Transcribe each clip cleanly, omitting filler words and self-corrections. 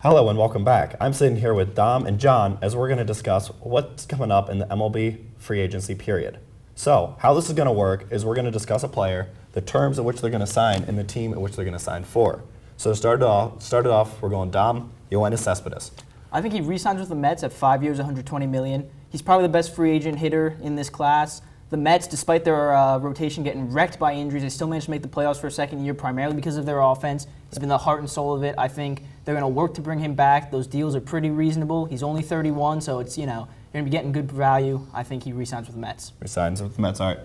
Hello and welcome back. I'm sitting here with Dom and John as we're going to discuss what's coming up in the MLB free agency period. So, how this is going to work is we're going to discuss a player, the terms at which they're going to sign, and the team at which they're going to sign for. So to start it off, we're going Dom, Yoenis Cespedes. I think he re-signs with the Mets at 5 years, $120 million. He's probably the best free agent hitter in this class. The Mets, despite their rotation getting wrecked by injuries, they still managed to make the playoffs for a second year, primarily because of their offense. He's been the heart and soul of it. I think they're going to work to bring him back. Those deals are pretty reasonable. He's only 31, so it's, you're going to be getting good value. I think he re-signs with the Mets. Re-signs with the Mets, all right.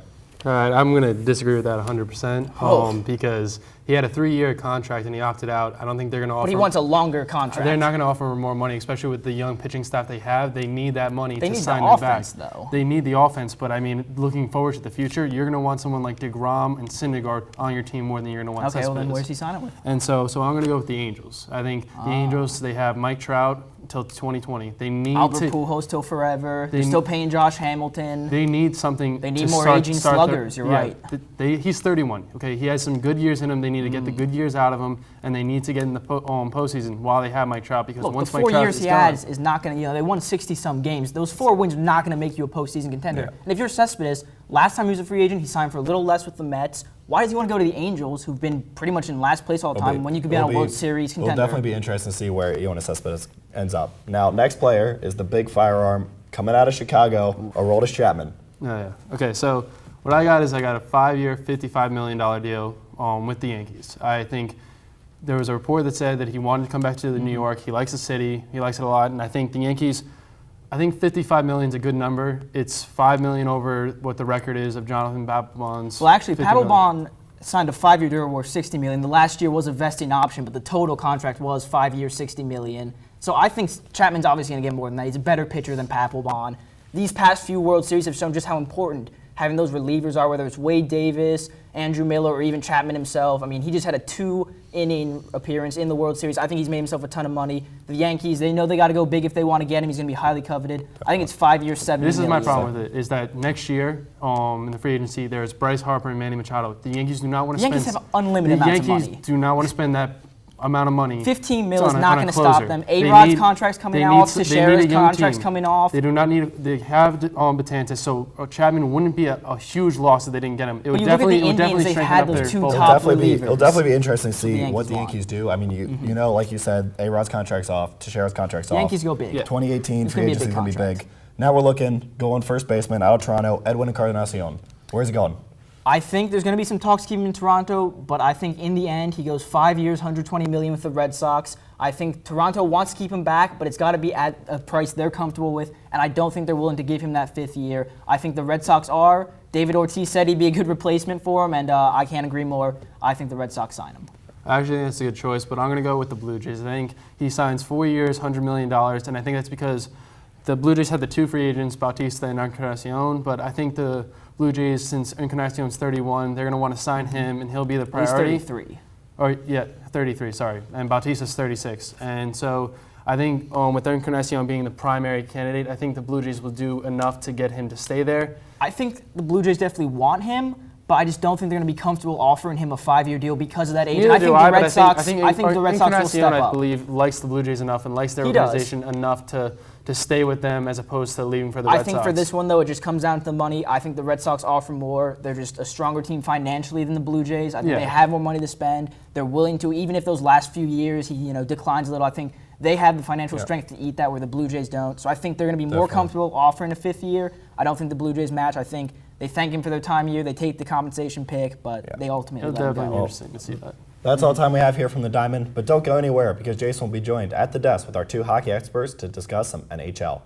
All right, I'm going to disagree with that 100% because he had a 3-year contract and he opted out. I don't think they're going to offer. But he wants a longer contract. They're not going to offer him more money, especially with the young pitching staff they have. They need that money to sign him back. They need the offense, though. They need the offense, but I mean, looking forward to the future, you're going to want someone like DeGrom and Syndergaard on your team more than you're going to want Cespedes. Okay, well then where's he signing with? And so I'm going to go with the Angels. I think the Angels, they have Mike Trout until 2020. They need Albert Pujols till forever. They're still paying Josh Hamilton. They need something. They need more aging sluggers. You're right. He's 31. Okay, he has some good years in him. They need to get the good years out of him, and they need to get in the postseason while they have Mike Trout because once Mike Trout is gone. The 4 years he has is not going to. They won 60-some games. Those 4 wins are not going to make you a postseason contender. Yeah. And if you're Cespedes, last time he was a free agent, he signed for a little less with the Mets. Why does he want to go to the Angels, who've been pretty much in last place all the time, when you could be on a World Series contender? It'll definitely be interesting to see where Yoenis Cespedes ends up. Now, next player is the big firearm coming out of Chicago, Aroldis Chapman. Yeah. Okay, so what I got is I got a 5-year, $55 million deal with the Yankees. I think there was a report that said that he wanted to come back to New York. He likes the city. He likes it a lot. And I think the Yankees, I think $55 million is a good number. It's $5 million over what the record is of Jonathan Papelbon's. Well, actually, Papelbon signed a 5-year deal worth $60 million. The last year was a vesting option, but the total contract was 5 years, $60 million. So I think Chapman's obviously going to get more than that. He's a better pitcher than Papelbon. These past few World Series have shown just how important having those relievers are, whether it's Wade Davis, Andrew Miller, or even Chapman himself. I mean, he just had a 2-inning appearance in the World Series. I think he's made himself a ton of money. The Yankees, they know they got to go big if they want to get him. He's going to be highly coveted. I think it's 5 years, $70 million. This is my problem with it, is that next year in the free agency, there's Bryce Harper and Manny Machado. The Yankees do not want to spend. The Yankees have unlimited amounts of money. The Yankees do not want to spend that amount of money. $15 million is not going to stop them. A-Rod's contract's coming off. Teixeira's contract's coming off. They do not need. They have Batanzas, so Chapman wouldn't be a huge loss if they didn't get him. It would definitely strengthen up their bullpen. It'll definitely be interesting to see what the Yankees do. I mean, you know, like you said, A-Rod's contract's off. Teixeira's contract's off. Yankees go big. 2018 free agency is going to be big. Now we're going first baseman out of Toronto, Edwin Encarnacion. Where's he going? I think there's going to be some talks to keep him in Toronto, but I think in the end he goes 5 years, $120 million with the Red Sox. I think Toronto wants to keep him back, but it's got to be at a price they're comfortable with, and I don't think they're willing to give him that 5th year. I think the Red Sox are. David Ortiz said he'd be a good replacement for him, and I can't agree more. I think the Red Sox sign him. I actually think that's a good choice, but I'm going to go with the Blue Jays. I think he signs 4 years, $100 million, and I think that's because the Blue Jays had the 2 free agents, Bautista and Encarnacion, but I think the Blue Jays, since Encarnacion's 31, they're going to want to sign him, and he'll be the priority. He's 33. Or, 33, sorry. And Bautista's 36. And so I think with Encarnacion being the primary candidate, I think the Blue Jays will do enough to get him to stay there. I think the Blue Jays definitely want him, but I just don't think they're going to be comfortable offering him a 5-year deal because of that age. I think the Red Sox will step up. I believe, likes the Blue Jays enough and likes their organization enough to stay with them as opposed to leaving for the Red Sox. I think for this one, though, it just comes down to the money. I think the Red Sox offer more. They're just a stronger team financially than the Blue Jays. I think they have more money to spend. They're willing to, even if those last few years he declines a little, I think they have the financial strength to eat that where the Blue Jays don't. So I think they're going to be more comfortable offering a 5th year. I don't think the Blue Jays match. I think they thank him for their time here. They take the compensation pick, but they ultimately let him go. It'll definitely be interesting to see that. That's all the time we have here from the Diamond, but don't go anywhere because Jason will be joined at the desk with our 2 hockey experts to discuss some NHL.